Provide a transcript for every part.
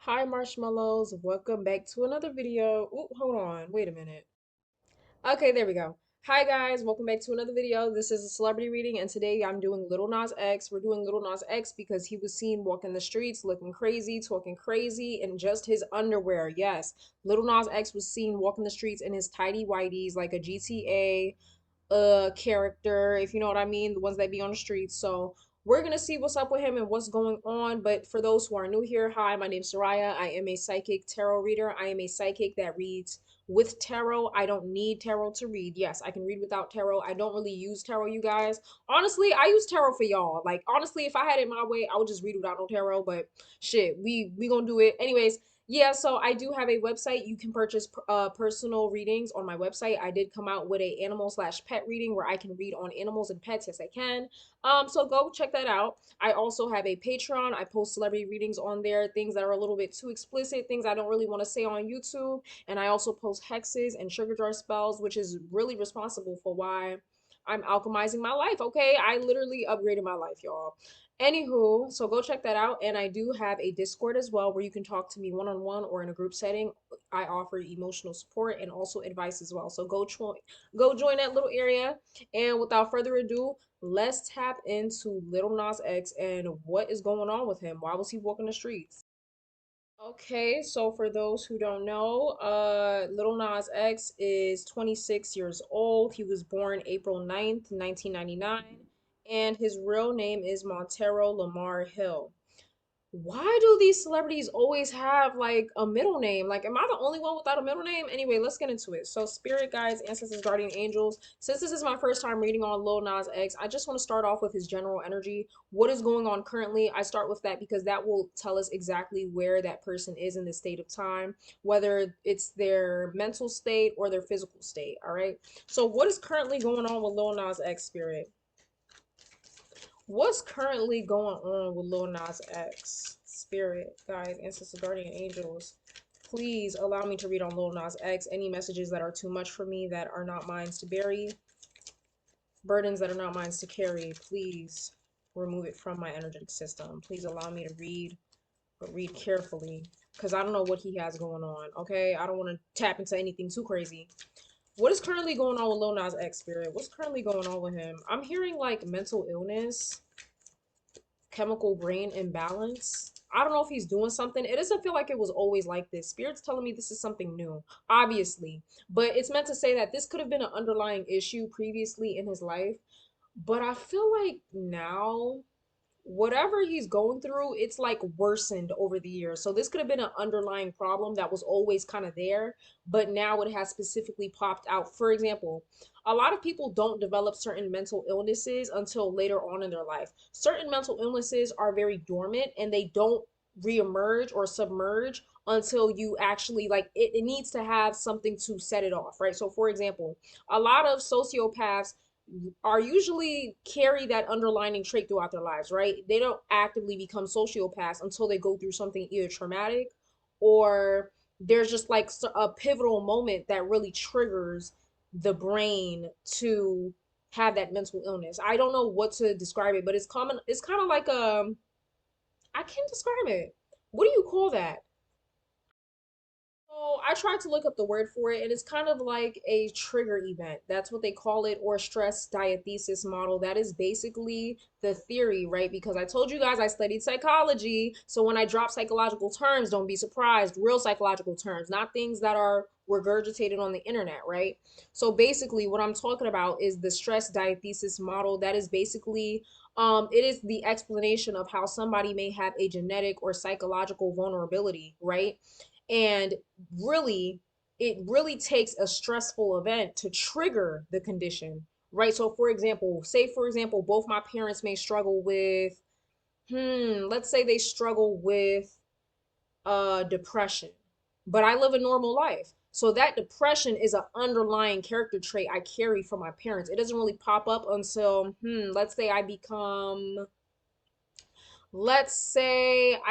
Hi marshmallows, welcome back to another video. Ooh, hold on, wait a minute. Okay, there we go. Hi guys, welcome back to another video. This is a celebrity reading and today I'm doing Lil Nas X. We're doing Lil Nas X because he was seen walking the streets looking crazy, talking crazy in just his underwear. Yes, Lil Nas X was seen walking the streets in his tidy whities like a GTA character, if you know what I mean, the ones that be on the streets. So we're gonna see what's up with him and what's going on. But for those who are new here, hi, my name's Soraya. I am a psychic tarot reader. I am a psychic that reads with tarot. I don't need tarot to read. Yes, I can read without tarot. I don't really use tarot, you guys. Honestly, I use tarot for y'all. Like honestly, if I had it my way, I would just read without no tarot. But shit, we gonna do it anyways. Yeah, so I do have a website. You can purchase personal readings on my website. I did come out with a animal slash pet reading where I can read on animals and pets. Yes, I can. So go check that out. I also have a Patreon. I post celebrity readings on there, things that are a little bit too explicit, things I don't really want to say on YouTube. And I also post hexes and sugar jar spells, which is really responsible for why I'm alchemizing my life. Okay, I literally upgraded my life, y'all. Anywho, so go check that out. And I do have a Discord as well where you can talk to me one on one or in a group setting. I offer emotional support and also advice as well. So go join that little area. And without further ado, let's tap into Little Nas X and what is going on with him. Why was he walking the streets? Okay, so for those who don't know, Little Nas X is 26 years old. He was born April 9th, 1999, and his real name is Montero Lamar Hill. Why do these celebrities always have like a middle name? Like, am I the only one without a middle name? Anyway, let's get into it. So, spirit guides, ancestors, guardian angels. Since this is my first time reading on Lil Nas X, I just want to start off with his general energy. What is going on currently? I start with that because that will tell us exactly where that person is in the state of time, whether it's their mental state or their physical state. All right. So, what is currently going on with Lil Nas X, spirit? What's currently going on with Lil Nas X? Spirit, guides, ancestors, guardian angels. Please allow me to read on Lil Nas X. Any messages that are too much for me, that are not mine to bury, burdens that are not mine to carry, please remove it from my energetic system. Please allow me to read, but read carefully. Because I don't know what he has going on, okay? I don't want to tap into anything too crazy. What is currently going on with Lil Nas X, Spirit? What's currently going on with him? I'm hearing like mental illness, chemical brain imbalance. I don't know if he's doing something. It doesn't feel like it was always like this. Spirit's telling me this is something new, obviously. But it's meant to say that this could have been an underlying issue previously in his life. But I feel like now whatever he's going through, it's like worsened over the years. So this could have been an underlying problem that was always kind of there, but now it has specifically popped out. For example, a lot of people don't develop certain mental illnesses until later on in their life. Certain mental illnesses are very dormant and they don't reemerge or submerge until you actually like it needs to have something to set it off, right? So for example, a lot of sociopaths are usually carry that underlining trait throughout their lives, right? They don't actively become sociopaths until they go through something either traumatic or there's just like a pivotal moment that really triggers the brain to have that mental illness. I don't know what to describe it, but it's common. It's kind of like I can't describe it. What do you call that? So I tried to look up the word for it, and it's kind of like a trigger event. That's what they call it, or stress diathesis model. That is basically the theory, right? Because I told you guys I studied psychology. So when I drop psychological terms, don't be surprised. Real psychological terms, not things that are regurgitated on the internet, right? So basically, what I'm talking about is the stress diathesis model. That is basically it is the explanation of how somebody may have a genetic or psychological vulnerability, right? And really, it really takes a stressful event to trigger the condition, right? So, for example, say, for example, both my parents may struggle with, let's say they struggle with depression, but I live a normal life. So that depression is an underlying character trait I carry from my parents. It doesn't really pop up until, let's say I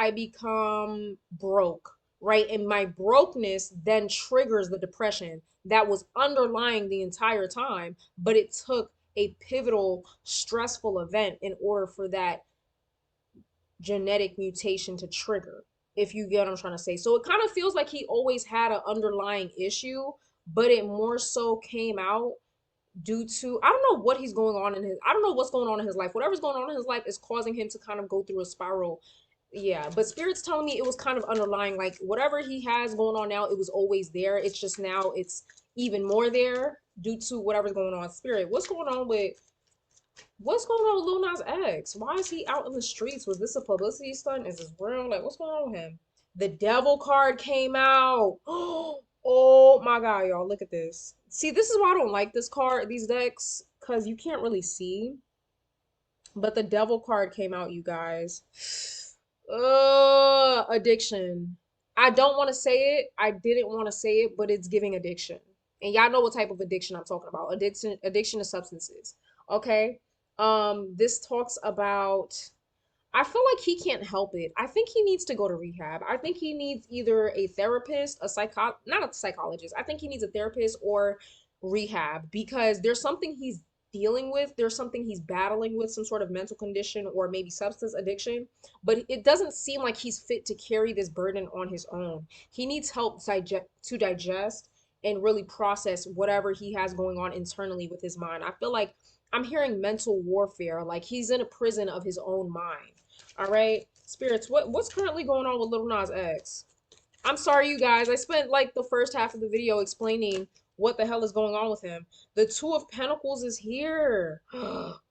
become broke, right? And my brokenness then triggers the depression that was underlying the entire time, but it took a pivotal, stressful event in order for that genetic mutation to trigger. if you get what I'm trying to say. So it kind of feels like he always had an underlying issue, but it more so came out due to, I don't know what he's going on in his, I don't know what's going on in his life. Whatever's going on in his life is causing him to kind of go through a spiral. Yeah, but Spirit's telling me it was kind of underlying, like whatever he has going on now, it was always there. It's just now it's even more there due to whatever's going on. Spirit, what's going on with Lil Nas X? Why is he out in the streets? Was this a publicity stunt? Is this real? Like, what's going on with him? The devil card came out. Oh my god, y'all, look at this. See, this is why I don't like this card, these decks, because you can't really see. But the devil card came out, you guys. Addiction. I don't want to say it. I didn't want to say it, but it's giving addiction. And y'all know what type of addiction I'm talking about. Addiction to substances. Okay? This talks about, I feel like he can't help it. I think he needs to go to rehab. I think he needs either a therapist, not a psychologist. I think he needs a therapist or rehab because there's something he's dealing with. There's something he's battling with, some sort of mental condition or maybe substance addiction. But it doesn't seem like he's fit to carry this burden on his own. He needs help to digest and really process whatever he has going on internally with his mind. I feel like I'm hearing mental warfare, like he's in a prison of his own mind. All right, spirits. What's currently going on with Little Nas X? I'm sorry, you guys. I spent like the first half of the video explaining what the hell is going on with him. The Two of Pentacles is here.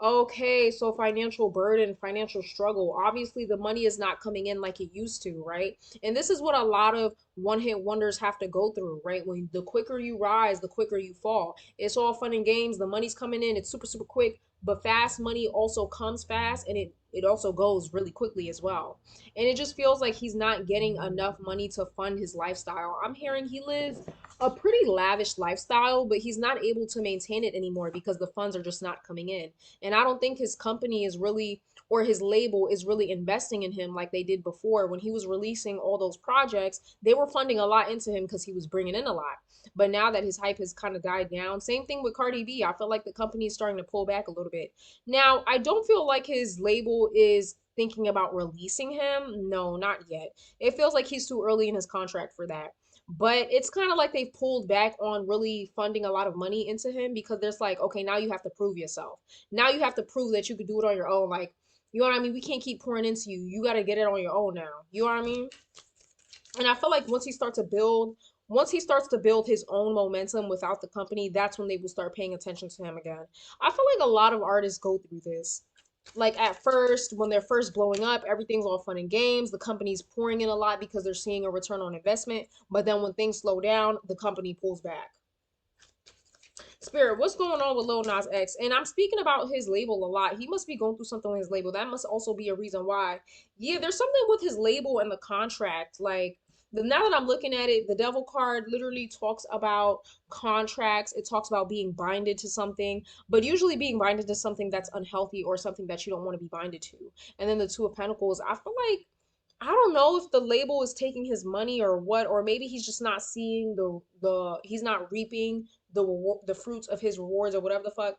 Okay, so financial burden, financial struggle. Obviously, the money is not coming in like it used to, right? And this is what a lot of one-hit wonders have to go through, right? When the quicker you rise, the quicker you fall. It's all fun and games. The money's coming in. It's super, super quick. But fast money also comes fast and it also goes really quickly as well. And it just feels like he's not getting enough money to fund his lifestyle. I'm hearing he lives a pretty lavish lifestyle, but he's not able to maintain it anymore because the funds are just not coming in. And I don't think his company is really, or his label is really investing in him like they did before. When he was releasing all those projects, they were funding a lot into him because he was bringing in a lot. But now that his hype has kind of died down, same thing with Cardi B. I feel like the company is starting to pull back a little bit. Now, I don't feel like his label is thinking about releasing him. No, not yet. It feels like he's too early in his contract for that. But it's kind of like they've pulled back on really funding a lot of money into him because there's like, okay, now you have to prove yourself. Now you have to prove that you could do it on your own. Like, you know what I mean? We can't keep pouring into you. You got to get it on your own now. You know what I mean? And I feel like once he starts to build his own momentum without the company, that's when they will start paying attention to him again. I feel like a lot of artists go through this. Like at first, when they're first blowing up, everything's all fun and games. The company's pouring in a lot because they're seeing a return on investment. But then when things slow down, the company pulls back. Spirit, what's going on with Lil Nas X? And I'm speaking about his label a lot. He must be going through something with his label. That must also be a reason why. Yeah, there's something with his label and the contract. Like, now that I'm looking at it, the devil card literally talks about contracts. It talks about being binded to something, but usually being binded to something that's unhealthy or something that you don't want to be binded to. And then the Two of Pentacles, I feel like I don't know if the label is taking his money or what, or maybe he's just not seeing the he's not reaping the fruits of his rewards or whatever the fuck.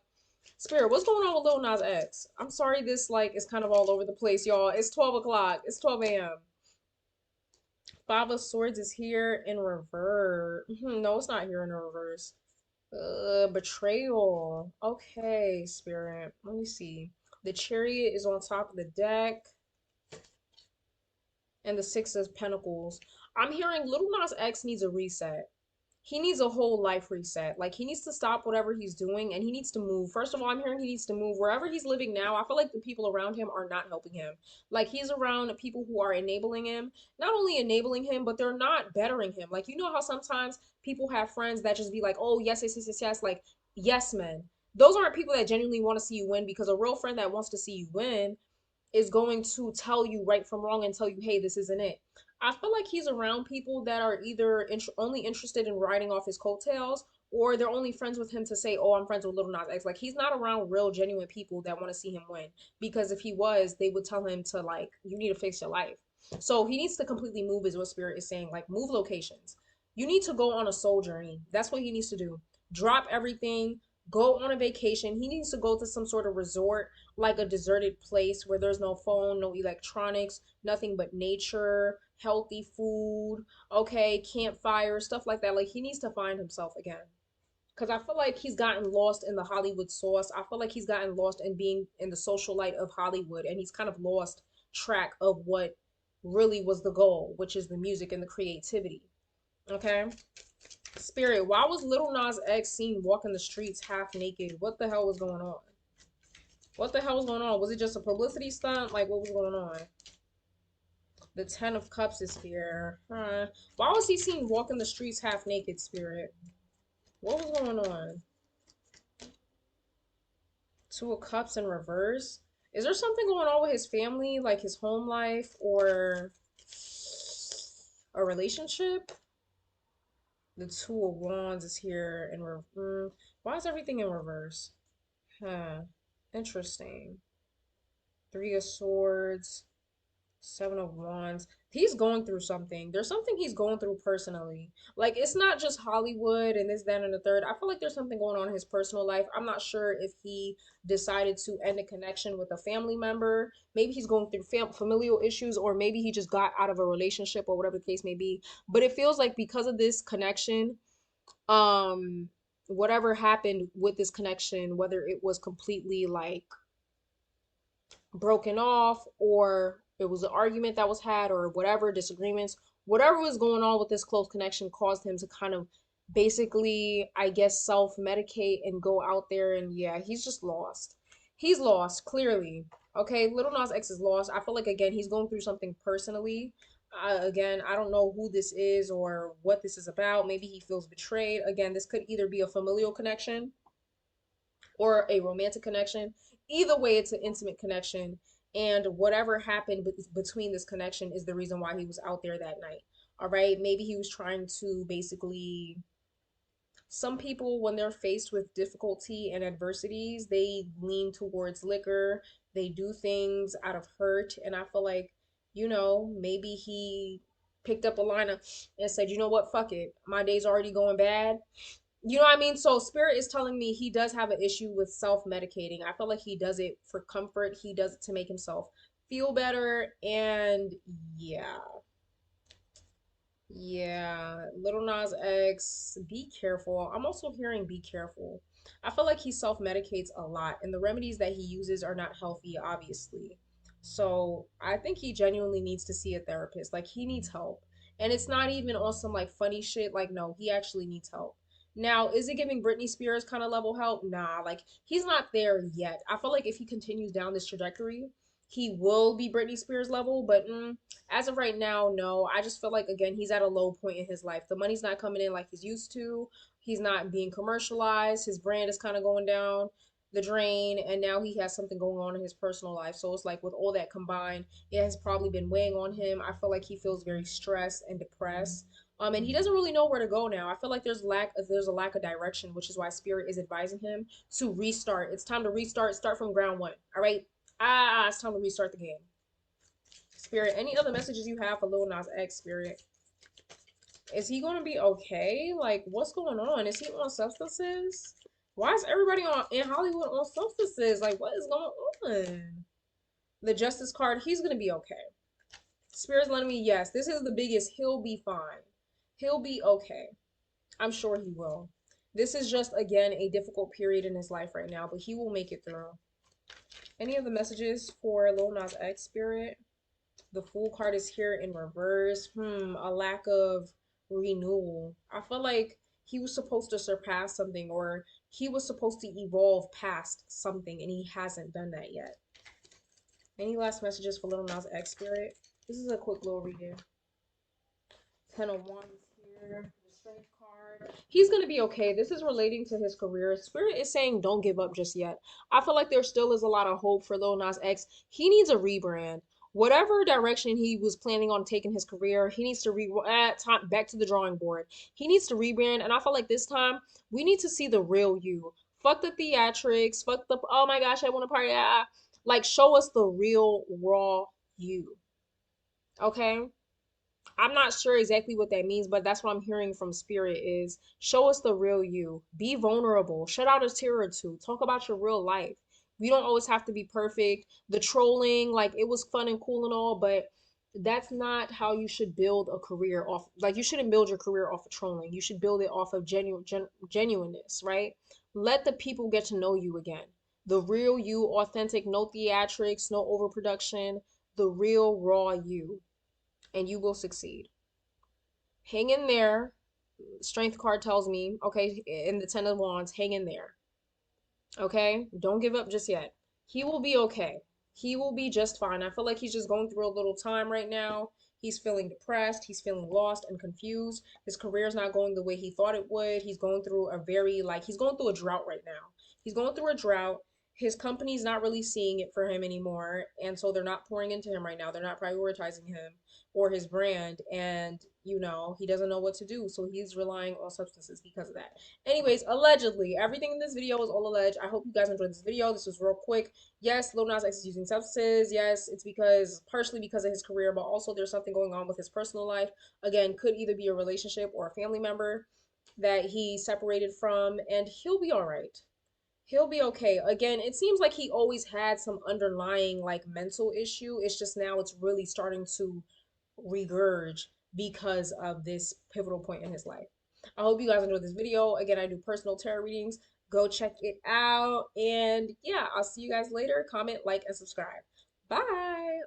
Spirit, what's going on with Lil Nas X? I'm sorry, this like is kind of all over the place, y'all. It's 12 o'clock. It's 12 a.m. Five of Swords is here in reverse. No, it's not here in reverse. Betrayal. Okay, Spirit. Let me see. The Chariot is on top of the deck and the Six of Pentacles. I'm hearing Little Nas X needs a reset. He needs a whole life reset. Like he needs to stop whatever he's doing and he needs to move. First of all, I'm hearing he needs to move wherever he's living now. I feel like the people around him are not helping him. Like he's around people who are enabling him. Not only enabling him, but they're not bettering him. Like you know how sometimes people have friends that just be like, "Oh, yes, yes, yes, yes, yes," like yes men. Those aren't people that genuinely want to see you win because a real friend that wants to see you win is going to tell you right from wrong and tell you, hey, this isn't it. I feel like he's around people that are either only interested in riding off his coattails or they're only friends with him to say, oh, I'm friends with Little Nas X. Like, he's not around real, genuine people that want to see him win. Because if he was, they would tell him to, like, you need to fix your life. So he needs to completely move, is what Spirit is saying. Like, move locations. You need to go on a soul journey. That's what he needs to do. Drop everything, go on a vacation. He needs to go to some sort of resort, like a deserted place where there's no phone, no electronics, nothing but nature, healthy food, okay, campfire, stuff like that. Like he needs to find himself again. Because I feel like he's gotten lost in the Hollywood sauce. I feel like he's gotten lost in being in the social light of Hollywood, and he's kind of lost track of what really was the goal, which is the music and the creativity. Okay? Spirit, why was Little Nas X seen walking the streets half naked? What the hell was going on? What the hell was going on? Was it just a publicity stunt? Like, what was going on? The Ten of Cups is here. Huh. Why was he seen walking the streets half naked, Spirit? What was going on? Two of Cups in reverse. Is there something going on with his family, like his home life or a relationship? The Two of Wands is here in reverse. Why is everything in reverse? Huh. Interesting. Three of Swords. Seven of Wands. He's going through something. There's something he's going through personally. Like, it's not just Hollywood and this, that, and the third. I feel like there's something going on in his personal life. I'm not sure if he decided to end a connection with a family member. Maybe he's going through familial issues, or maybe he just got out of a relationship, or whatever the case may be. But it feels like because of this connection, um, whatever happened with this connection, whether it was completely like broken off or it was an argument that was had or whatever disagreements, whatever was going on with this close connection caused him to kind of basically, I guess, self-medicate and go out there, and yeah, he's just lost. He's lost, clearly. Okay, Little Nas X is lost. I feel like again he's going through something personally. Again, I don't know who this is or what this is about. Maybe he feels betrayed. Again, this could either be a familial connection or a romantic connection. Either way, it's an intimate connection. And whatever happened between this connection is the reason why he was out there that night. All right. Maybe he was trying to basically, some people, when they're faced with difficulty and adversities, they lean towards liquor. They do things out of hurt. And I feel like, maybe he picked up a line and said, you know what, fuck it. My day's already going bad. You know what I mean? So Spirit is telling me he does have an issue with self-medicating. I feel like he does it for comfort. He does it to make himself feel better. And yeah. Yeah. Little Nas X, be careful. I'm also hearing be careful. I feel like he self-medicates a lot, and the remedies that he uses are not healthy, obviously. So I think he genuinely needs to see a therapist. Like he needs help. And it's not even on some like funny shit. Like, no, he actually needs help. Now, is it giving Britney Spears kind of level help? Nah, like he's not there yet. I feel like if he continues down this trajectory, he will be Britney Spears level, but as of right now, no. I just feel like again he's at a low point in his life. The money's not coming in like he's used to. He's not being commercialized. His brand is kind of going down the drain, and now he has something going on in his personal life. So it's like with all that combined, it has probably been weighing on him. I feel like he feels very stressed and depressed. And he doesn't really know where to go now. I feel like there's a lack of direction, which is why Spirit is advising him to restart. It's time to restart, start from ground one. All right. It's time to restart the game. Spirit, any other messages you have for Lil Nas X, Spirit? Is he going to be okay? Like, what's going on? Is he on substances? Why is everybody on in Hollywood on substances? Like, what is going on? The Justice card, he's going to be okay. Spirit's letting me, yes, this is the biggest. He'll be fine. He'll be okay. I'm sure he will. This is just, again, a difficult period in his life right now, but he will make it through. Any of the messages for Lil Nas X, Spirit? The Fool card is here in reverse. A lack of renewal. I feel like he was supposed to surpass something, or he was supposed to evolve past something, and he hasn't done that yet. Any last messages for Little Nas X, Spirit? This is a quick little reading. 10 of Wands here. The Strength card. He's going to be okay. This is relating to his career. Spirit is saying don't give up just yet. I feel like there still is a lot of hope for Lil Nas X. He needs a rebrand. Whatever direction he was planning on taking his career, he needs to back to the drawing board. He needs to rebrand, and I feel like this time we need to see the real you. Fuck the theatrics. Fuck the oh my gosh, I want to party. Like show us the real raw you. Okay? I'm not sure exactly what that means, but that's what I'm hearing from Spirit is show us the real you. Be vulnerable. Shut out a tear or two. Talk about your real life. We don't always have to be perfect. The trolling, like it was fun and cool and all, but That's not how you should build a career off. Like, you shouldn't build your career off of trolling. You should build it off of genuineness, right? Let the people get to know you again. The real you, authentic, no theatrics, no overproduction, the real raw you, and you will succeed. Hang in there. Strength card tells me, okay, in the 10 of wands, hang in there. Okay? Don't give up just yet. He will be okay. He will be just fine. I feel like he's just going through a little time right now. He's feeling depressed. He's feeling lost and confused. His career's not going the way he thought it would. He's going through a very, like, he's going through a drought right now. He's going through a drought. His company's not really seeing it for him anymore. And so they're not pouring into him right now. They're not prioritizing him or his brand. And, he doesn't know what to do. So he's relying on substances because of that. Anyways, allegedly, everything in this video is all alleged. I hope you guys enjoyed this video. This was real quick. Yes, Lil Nas X is using substances. Yes, it's partially because of his career, but also there's something going on with his personal life. Again, could either be a relationship or a family member that he separated from, and he'll be all right. He'll be okay. Again, it seems like he always had some underlying like mental issue. It's just now it's really starting to regurge because of this pivotal point in his life. I hope you guys enjoyed this video. Again, I do personal tarot readings. Go check it out. And yeah, I'll see you guys later. Comment, like, and subscribe. Bye.